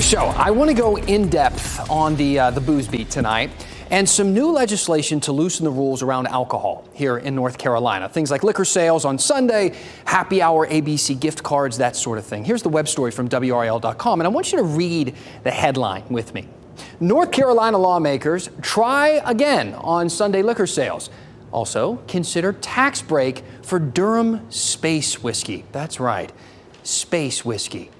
So I want to go in depth on the booze beat tonight and some new legislation to loosen the rules around alcohol here in North Carolina. Things like liquor sales on Sunday, happy hour ABC gift cards, that sort of thing. Here's the web story from WRAL.com, and I want you to read the headline with me. North Carolina lawmakers try again on Sunday liquor sales. Also, consider tax break for Durham space whiskey. That's right, space whiskey.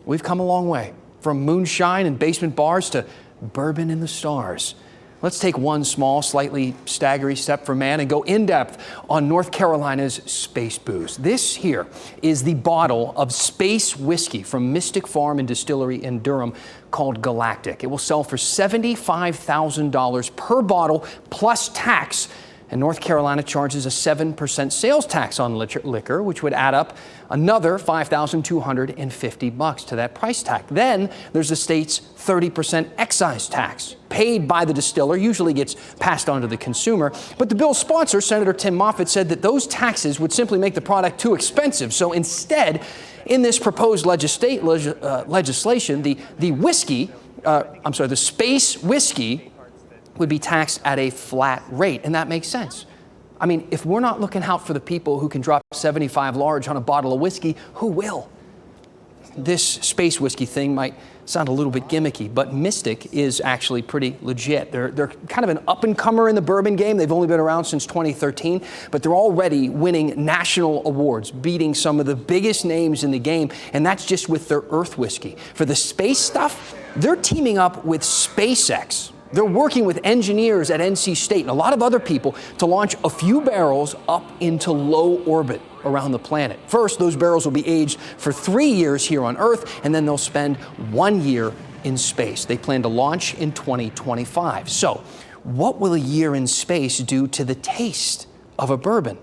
We've come a long way, from moonshine and basement bars to bourbon in the stars. Let's take one small, slightly staggery step for man and go in depth on North Carolina's space booze. This here is the bottle of space whiskey from Mystic Farm and Distillery in Durham called Galactic. It will sell for $75,000 per bottle plus tax. And North Carolina charges a 7% sales tax on liquor, which would add up another $5,250 to that price tag. Then there's the state's 30% excise tax, paid by the distiller, usually gets passed on to the consumer. But the bill's sponsor, Senator Tim Moffitt, said that those taxes would simply make the product too expensive. So instead, in this proposed legislation, the space whiskey would be taxed at a flat rate, and that makes sense. I mean, if we're not looking out for the people who can drop 75 large on a bottle of whiskey, who will? This space whiskey thing might sound a little bit gimmicky, but Mystic is actually pretty legit. They're kind of an up-and-comer in the bourbon game. They've only been around since 2013, but they're already winning national awards, beating some of the biggest names in the game, and that's just with their Earth whiskey. For the space stuff, they're teaming up with SpaceX. They're working with engineers at NC State and a lot of other people to launch a few barrels up into low orbit around the planet. First, those barrels will be aged for 3 years here on Earth, and then they'll spend 1 year in space. They plan to launch in 2025. So, what will a year in space do to the taste of a bourbon?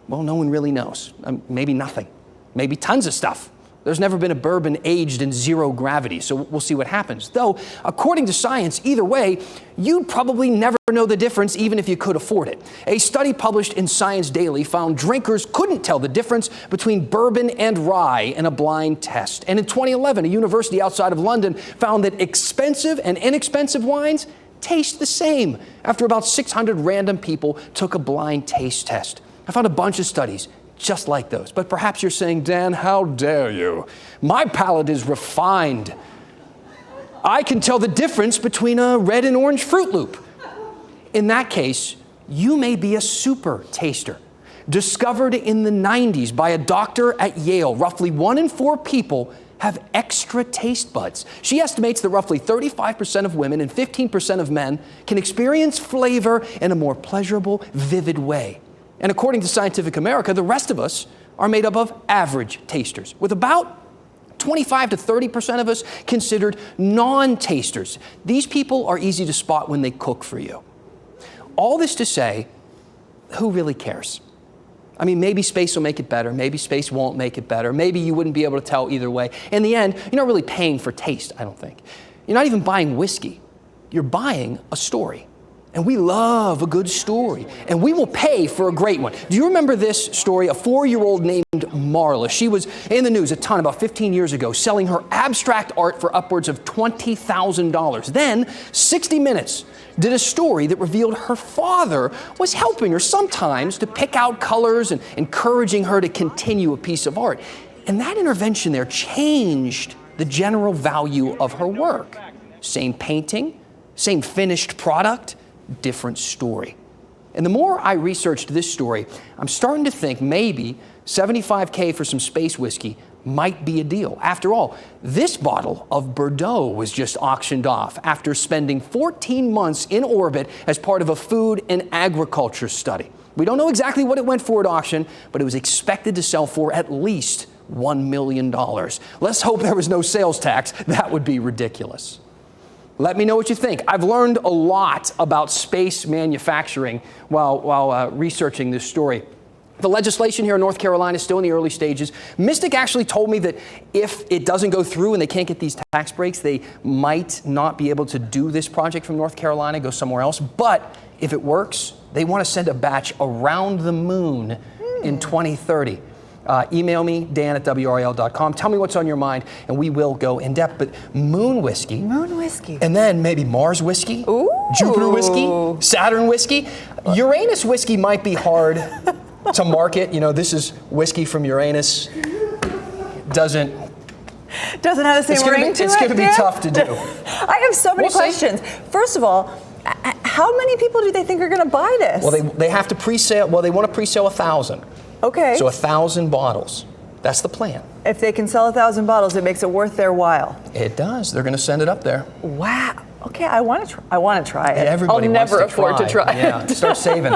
Well, no one really knows. Maybe nothing. Maybe tons of stuff. There's never been a bourbon aged in zero gravity, so we'll see what happens. Though, according to science, either way, you'd probably never know the difference even if you could afford it. A study published in Science Daily found drinkers couldn't tell the difference between bourbon and rye in a blind test. And in 2011, a university outside of London found that expensive and inexpensive wines taste the same after about 600 random people took a blind taste test. I found a bunch of studies just like those. But perhaps you're saying, Dan, how dare you? My palate is refined. I can tell the difference between a red and orange Fruit Loop. In that case, you may be a super taster. Discovered in the 90s by a doctor at Yale, roughly 1 in 4 people have extra taste buds. She estimates that roughly 35% of women and 15% of men can experience flavor in a more pleasurable, vivid way. And according to Scientific America, the rest of us are made up of average tasters, with about 25 to 30% of us considered non-tasters. These people are easy to spot when they cook for you. All this to say, who really cares? I mean, maybe space will make it better. Maybe space won't make it better. Maybe you wouldn't be able to tell either way. In the end, you're not really paying for taste, I don't think. You're not even buying whiskey. You're buying a story. And we love a good story, and we will pay for a great one. Do you remember this story? A 4-year-old named Marla. She was in the news a ton about 15 years ago, selling her abstract art for upwards of $20,000. Then, 60 Minutes did a story that revealed her father was helping her sometimes to pick out colors and encouraging her to continue a piece of art. And that intervention there changed the general value of her work. Same painting, same finished product, different story. And the more I researched this story, I'm starting to think maybe $75K for some space whiskey might be a deal. After all, this bottle of Bordeaux was just auctioned off after spending 14 months in orbit as part of a food and agriculture study. We don't know exactly what it went for at auction, but it was expected to sell for at least $1 million. Let's hope there was no sales tax. That would be ridiculous. Let me know what you think. I've learned a lot about space manufacturing while researching this story. The legislation here in North Carolina is still in the early stages. Mystic actually told me that if it doesn't go through and they can't get these tax breaks, they might not be able to do this project from North Carolina, go somewhere else. But if it works, they want to send a batch around the moon in 2030. Email me, dan@WRAL.com. Tell me what's on your mind, and we will go in depth. But Moon whiskey. Moon whiskey. And then maybe Mars whiskey. Ooh. Jupiter whiskey. Saturn whiskey. Uranus whiskey might be hard to market. You know, this is whiskey from Uranus. Doesn't have the same ring to it. It's going to be tough to do. I have so many questions. First of all, how many people do they think are going to buy this? Well, they have to pre-sale. Well, they want to pre-sale 1,000. Okay. So 1,000 bottles. That's the plan. If they can sell 1,000 bottles, it makes it worth their while. It does. They're going to send it up there. Wow. Okay, I want to try it. Everybody I'll never afford to try Yeah, it. start saving.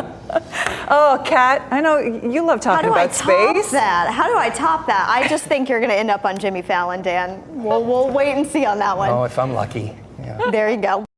Oh, Kat, I know you love talking about space. How do I top that? I just think you're going to end up on Jimmy Fallon, Dan. We'll wait and see on that one. Oh, if I'm lucky. Yeah. There you go.